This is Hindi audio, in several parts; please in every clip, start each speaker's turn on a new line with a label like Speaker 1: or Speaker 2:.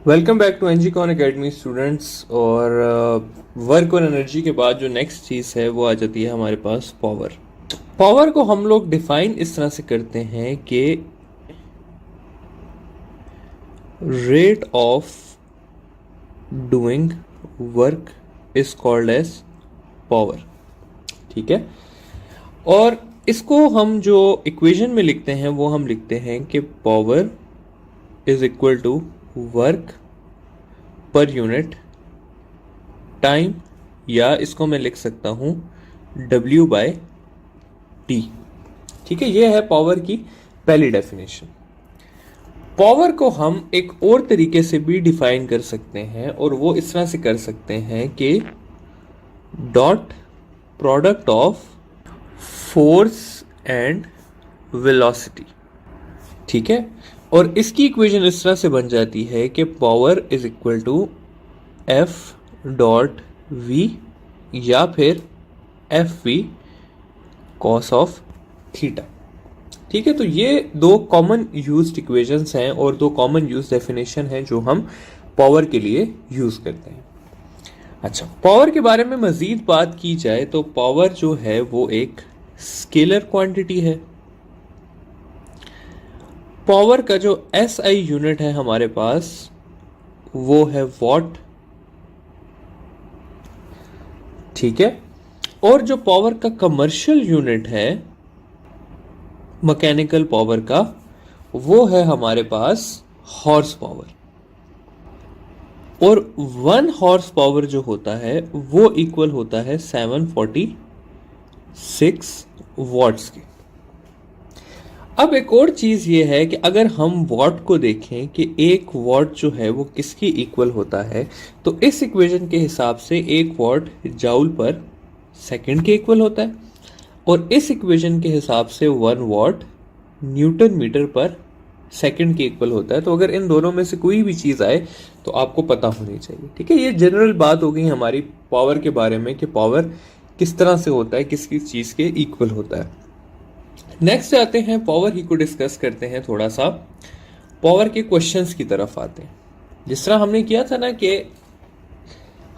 Speaker 1: Welcome back to NG con academy students. और वर्क और एनर्जी के बाद जो नेक्स्ट चीज़ है वो आ जाती है हमारे पास पावर। पावर को हम लोग डिफाइन इस तरह से करते हैं कि rate of doing work is called as power. ठीक है, और इसको हम जो इक्वेशन में लिखते हैं वो हम लिखते हैं कि power is equal to work per unit time, या इसको मैं लिख सकता हूं W बाय टी। ठीक है, ये है पावर की पहली डेफिनेशन। पावर को हम एक और तरीके से भी डिफाइन कर सकते हैं, और वो इस तरह से कर सकते हैं कि dot product of force and velocity. ठीक है, और इसकी इक्वेशन इस तरह से बन जाती है कि power is equal to F dot V या फिर F V cos of theta. ठीक है, तो ये दो कॉमन यूज्ड इक्वेशंस हैं और दो कॉमन यूज डेफिनेशन हैं जो हम पावर के लिए यूज करते हैं। अच्छा, पावर के बारे में मजीद बात की जाए तो पावर जो है वो एक स्केलर क्वांटिटी है। पावर का जो SI यूनिट है हमारे पास वो है वॉट। ठीक है, और जो पावर का कमर्शियल यूनिट है मैकेनिकल पावर का वो है हमारे पास हॉर्स पावर। और 1 हॉर्स पावर जो होता है वो इक्वल होता है 746 वॉट्स के। अब एक और चीज ये है कि अगर हम वॉट को देखें कि 1 वॉट जो है वो किसकी इक्वल होता है, तो इस इक्वेशन के हिसाब से 1 वॉट जाउल पर सेकंड के इक्वल होता है, और इस इक्वेशन के हिसाब से 1 वॉट न्यूटन मीटर पर सेकंड के इक्वल होता है। तो अगर इन दोनों में से कोई भी चीज आए तो आपको पता होनी चाहिए। ठीक है, ये जनरल बात हो गई हमारी पावर के बारे में कि पावर किस तरह से होता है, किस किस चीज के इक्वल होता है। नेक्स्ट आते हैं पावर ही को डिस्कस करते हैं, थोड़ा सा पावर के क्वेश्चंस की तरफ आते हैं। जिस तरह हमने किया था ना कि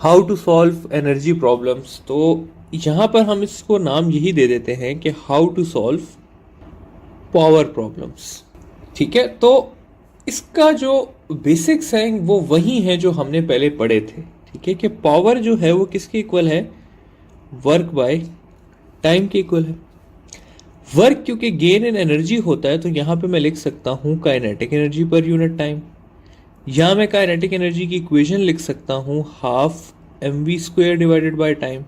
Speaker 1: how to solve energy problems, तो यहां पर हम इसको नाम यही दे देते हैं कि how to solve power problems. ठीक है, तो इसका जो बेसिक्स हैं वो वही है जो हमने पहले पढ़े थे। ठीक है, कि पावर जो है वो किसके इक्वल है, वर्क बाय टाइम के इक्वल है। वर्क क्योंकि गेन इन एनर्जी होता है तो यहां पे मैं लिख सकता हूं काइनेटिक एनर्जी पर यूनिट टाइम, या मैं काइनेटिक एनर्जी की इक्वेशन लिख सकता हूं half mv² divided by time,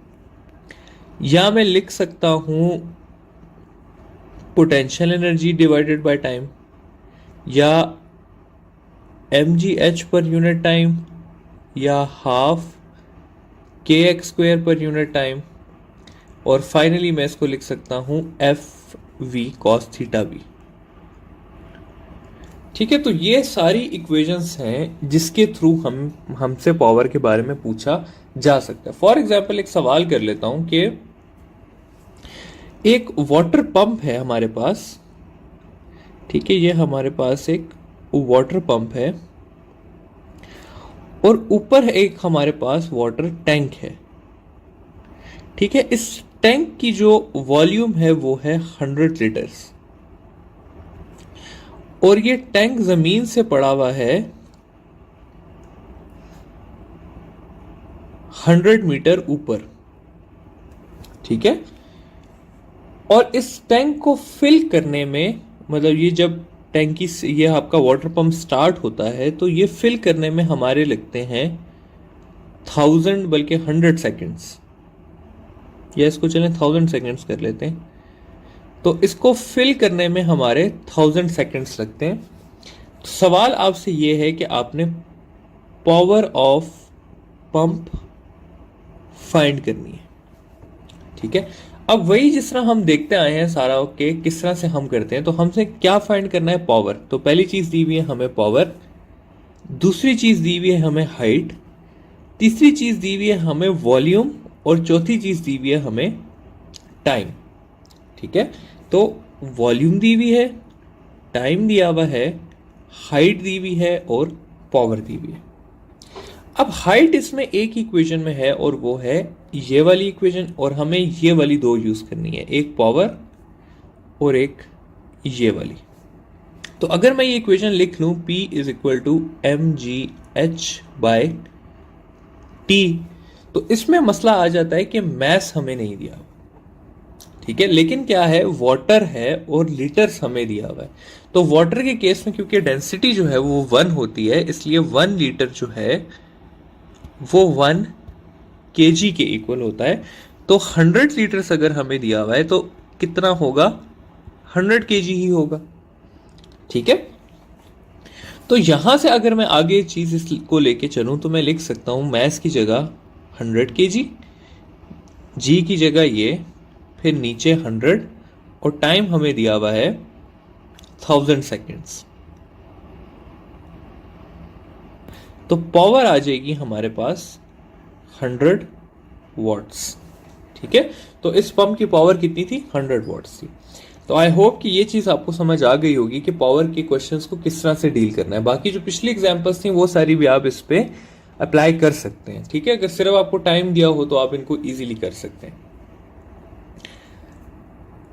Speaker 1: या मैं लिख सकता हूं potential energy divided by time, या mgh पर यूनिट टाइम, या हाफ kx² पर यूनिट टाइम, और फाइनली मैं इसको लिख सकता हूं F V cos theta B. ठीक है, तो ये सारी इक्वेशंस हैं जिसके थ्रू हमसे पावर के बारे में पूछा जा सकता है। फॉर एग्जाम्पल एक सवाल कर लेता हूं कि एक वाटर पंप है हमारे पास। ठीक है, ये हमारे पास एक वाटर पंप है और ऊपर एक हमारे पास वाटर टैंक है। ठीक है, इस टैंक की जो वॉल्यूम है वो है 100 लीटर्स, और ये टैंक जमीन से पड़ा हुआ है 100 मीटर ऊपर। ठीक है, और इस टैंक को फिल करने में, मतलब ये जब टैंकी से ये आपका वाटर पंप स्टार्ट होता है तो ये फिल करने में हमारे लगते हैं 1000 बल्कि 100 सेकेंड्स, या इसको चलें 1000 सेकेंड्स कर लेते हैं। तो इसको फिल करने में हमारे 1000 सेकेंड्स लगते हैं। तो सवाल आपसे ये है कि आपने पावर ऑफ पंप फाइंड करनी है। ठीक है, अब वही जिस तरह हम देखते आए हैं सारा के किस तरह से हम करते हैं, तो हमसे क्या फाइंड करना है, पावर। तो पहली चीज दी हुई है हमें पावर, दूसरी चीज दी हुई है हमें हाइट, तीसरी चीज दी हुई है हमें वॉल्यूम, और चौथी चीज दी हुई है हमें टाइम। ठीक है, तो वॉल्यूम दी हुई है, टाइम दिया हुआ है, हाइट दी हुई है और पावर दी हुई है। अब हाइट इसमें एक इक्वेशन में है और वो है ये वाली इक्वेशन, और हमें ये वाली दो यूज करनी है, एक पावर और एक ये वाली। तो अगर मैं ये इक्वेशन लिख लूं P is equal to mgh/t, तो इसमें मसला आ जाता है कि मैस हमें नहीं दिया, ठीक है, लेकिन क्या है, वाटर है और लीटर्स हमें दिया हुआ है। तो वाटर के केस में क्योंकि डेंसिटी जो है वो 1 होती है, इसलिए 1 लीटर जो है वो 1 kg के इक्वल होता है। तो 100 लीटर्स अगर हमें दिया हुआ है तो कितना होगा, 100 kg ही होगा, ठीक है। तो यहां से अगर मैं आगे चीज इसको लेके चलूं तो मैं लिख सकता हूं मैस की जगह 100 kg, जी की जगह ये, फिर नीचे 100, और टाइम हमें दिया हुआ है 1000 सेकेंड्स। तो पावर आ जाएगी हमारे पास 100 वॉट्स, ठीक है। तो इस पंप की पावर कितनी थी, 100 वॉट्स थी। तो आई होप कि ये चीज आपको समझ आ गई होगी कि पावर के क्वेश्चंस को किस तरह से डील करना है। बाकी जो पिछली एग्जांपल्स थी वो सारी भी आप इस पे अप्लाई कर सकते हैं, ठीक है। अगर सिर्फ आपको टाइम दिया हो तो आप इनको इजीली कर सकते हैं।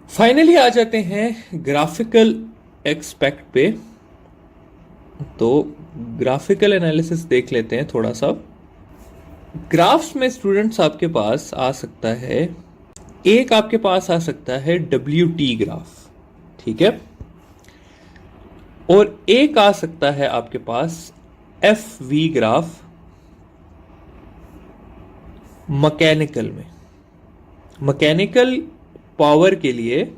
Speaker 1: फाइनली आ जाते हैं ग्राफिकल एक्सपेक्ट पे। तो ग्राफिकल एनालिसिस देख लेते हैं थोड़ा सा। ग्राफ्स में स्टूडेंट्स आपके पास आ सकता है, एक आपके पास आ सकता है WT ग्राफ, ठीक है, और एक आ सकता है आपके पास FV ग्राफ मैकेनिकल में। मैकेनिकल पावर के लिए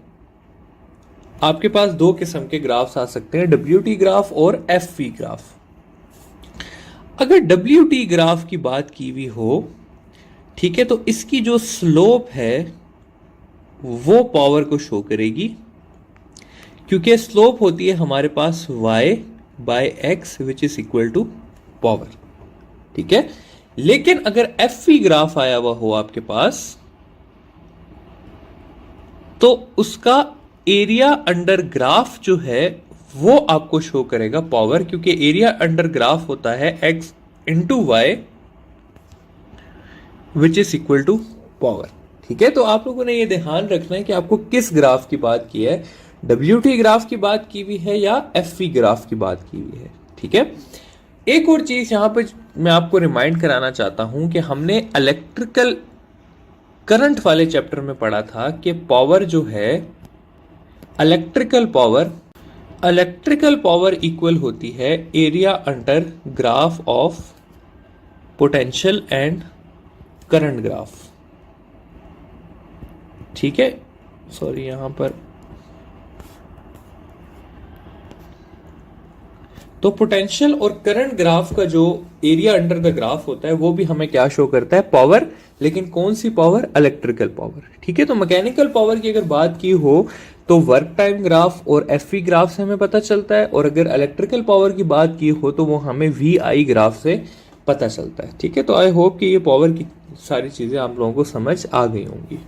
Speaker 1: आपके पास दो किस्म के ग्राफ्स आ सकते हैं, WT ग्राफ और FV ग्राफ। अगर WT ग्राफ की बात की हुई हो, ठीक है, तो इसकी जो स्लोप है वो पावर को शो करेगी, क्योंकि स्लोप होती है हमारे पास y/x which is equal to power, ठीक है। लेकिन अगर FV ग्राफ आया हुआ हो आपके पास, तो उसका एरिया अंडर ग्राफ जो है वो आपको शो करेगा पावर, क्योंकि एरिया अंडर ग्राफ होता है x into Y which is equal to power, ठीक है। तो आप लोगों ने ये ध्यान रखना है कि आपको किस ग्राफ की बात की है, WT ग्राफ की बात की हुई है या FV ग्राफ की बात की हुई है, ठीक है। एक और चीज यहां पर मैं आपको रिमाइंड कराना चाहता हूं कि हमने इलेक्ट्रिकल करंट वाले चैप्टर में पढ़ा था कि पावर जो है, इलेक्ट्रिकल पावर इक्वल होती है area under graph of potential and current graph, ठीक है। सॉरी, यहां पर तो पोटेंशियल और करंट ग्राफ का जो एरिया अंडर द ग्राफ होता है वो भी हमें क्या शो करता है, पावर। लेकिन कौन सी पावर, इलेक्ट्रिकल पावर, ठीक है। तो मैकेनिकल पावर की अगर बात की हो तो वर्क टाइम ग्राफ और FV ग्राफ से हमें पता चलता है, और अगर इलेक्ट्रिकल पावर की बात की हो तो वो हमें VI ग्राफ से पता चलता है, ठीक है। तो आई होप कि ये पावर की सारी चीजें आप लोगों को समझ आ गई होंगी।